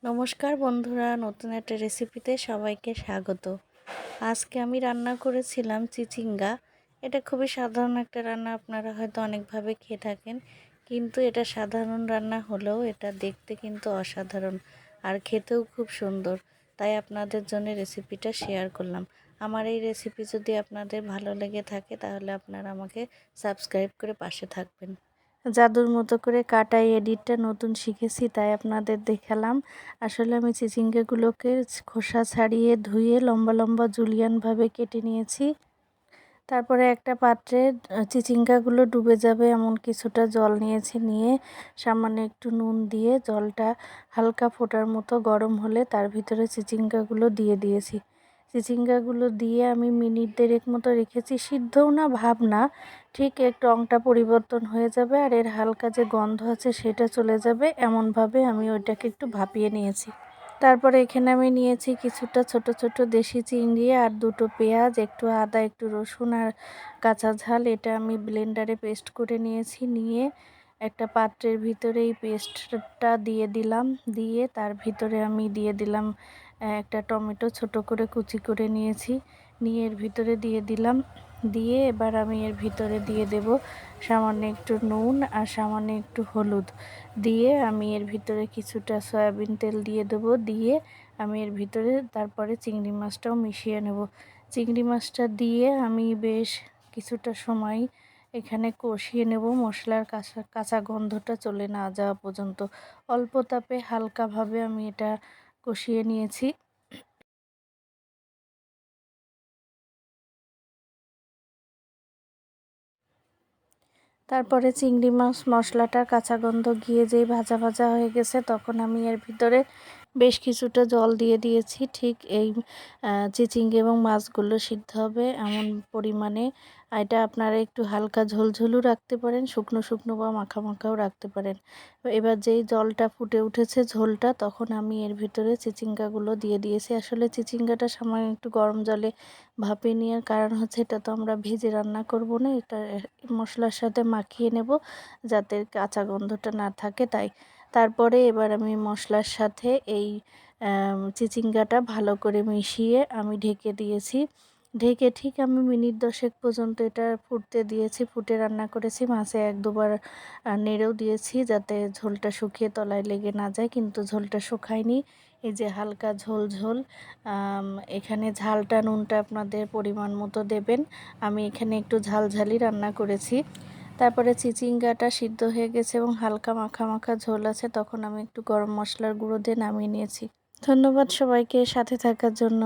নমস্কার বন্ধুরা, নতুন একটা রেসিপিতে সবাইকে স্বাগত। আজকে আমি রান্না করেছিলাম চিচিঙ্গা। এটা খুবই সাধারণ একটা রান্না, আপনারা হয়তো অনেকভাবে খেয়ে থাকেন, কিন্তু এটা সাধারণ রান্না হলেও এটা দেখতে কিন্তু অসাধারণ আর খেতেও খুব সুন্দর। তাই আপনাদের জন্য রেসিপিটা শেয়ার করলাম। আমার এই রেসিপি যদি আপনাদের ভালো লেগে থাকে তাহলে আপনারা আমাকে সাবস্ক্রাইব করে পাশে থাকবেন। জাদুর মতো করে কাটাই এডিটটা নতুন শিখেছি, তাই আপনাদের দেখালাম। আসলে আমি চিচিঙ্গাগুলোকে খোসা ছাড়িয়ে ধুয়ে লম্বা লম্বা জুলিয়ানভাবে কেটে নিয়েছি। তারপরে একটা পাত্রে চিচিঙ্গাগুলো ডুবে যাবে এমন কিছুটা জল নিয়েছি, নিয়ে সামান্য একটু নুন দিয়ে জলটা হালকা ফোটার মতো গরম হলে তার ভিতরে চিচিঙ্গাগুলো দিয়ে দিয়েছি। চিচিঙ্গাগুলো দিয়ে আমি মিনিট দেড়েক মতো রেখেছি। সিদ্ধও না, ভাব না, ঠিক একটু রঙটা পরিবর্তন হয়ে যাবে আর এর হালকা যে গন্ধ আছে সেটা চলে যাবে, এমনভাবে আমি ওইটাকে একটু ভাপিয়ে নিয়েছি। তারপরে এখানে আমি নিয়েছি কিছুটা ছোট ছোট দেশি চিংড়ি আর দুটো পেঁয়াজ, একটু আদা, একটু রসুন আর কাঁচা ঝাল। এটা আমি ব্লেন্ডারে পেস্ট করে নিয়েছি। নিয়ে একটা পাত্রের ভিতরে এই পেস্টটা দিয়ে দিলাম। দিয়ে তার ভিতরে আমি দিয়ে দিলাম একটা টমেটো ছোট করে কুচি করে নিয়েছি, নিয়ে এর ভিতরে দিয়ে দিলাম। দিয়ে এবার আমি এর ভিতরে দিয়ে দেব সামান্য একটু নুন আর সামান্য একটু হলুদ। দিয়ে আমি এর ভিতরে কিছুটা সয়াবিন তেল দিয়ে দেবো। দিয়ে আমি এর ভিতরে তারপরে চিংড়ি মাছটাও মিশিয়ে নেব। চিংড়ি মাছটা দিয়ে আমি বেশ কিছুটা সময় এখানে কষিয়ে নেব, মশলার কাঁচা কাঁচা গন্ধটা চলে না যাওয়া পর্যন্ত। অল্প তাপে হালকাভাবে আমি এটা কষিয়ে নিয়েছি। তারপরে চিংড়ি মাছ মশলাটার কাঁচা গন্ধ গিয়ে যেই ভাজা ভাজা হয়ে গেছে, তখন আমি এর ভিতরে বেশ কিছুটা জল দিয়ে দিয়েছি। ঠিক এই চিচিঙ্গা এবং মাছগুলো সিদ্ধ হবে এমন পরিমাণে। এটা আপনারা একটু হালকা ঝোলঝোলও রাখতে পারেন, শুকনো শুকনো বা মাখা মাখাও রাখতে পারেন। এবার যেই জলটা ফুটে উঠেছে ঝোলটা, তখন আমি এর ভিতরে চিচিঙ্গাগুলো দিয়ে দিয়েছি। আসলে চিচিঙ্গাটা সামান্য একটু গরম জলে ভাপিয়ে নেওয়ার কারণ হচ্ছে এটা তো আমরা ভেজে রান্না করব না, এটা মশলার সাথে মাখিয়ে নেব যাতে কাঁচা গন্ধটা না থাকে, তাই। তারপরে এবার আমি মশলার সাথে এই চিচিঙ্গাটা ভালো করে মিশিয়ে আমি ঢেকে দিয়েছি। ঢেকে ঠিক আমি মিনিট 10 পর্যন্ত এটা ফুটতে দিয়েছি। ফুটে রান্না করেছি। মাছে 1-2 বার নেড়েও দিয়েছি যাতে ঝোলটা শুকিয়ে তলায় লেগে না যায়, কিন্তু ঝোলটা শুকায়নি। এই যে হালকা ঝোল ঝোল। এখানে ঝালটা নুনটা আপনাদের পরিমাণ মতো দেবেন। আমি এখানে একটু ঝালঝালি রান্না করেছি। তারপরে চিচিঙ্গাটা সিদ্ধ হয়ে গেছে এবং হালকা মাখা মাখা ঝোল আছে, তখন আমি একটু গরম মশলার গুঁড়ো দিয়ে নামিয়ে নিয়েছি। ধন্যবাদ সবাইকে সাথে থাকার জন্য।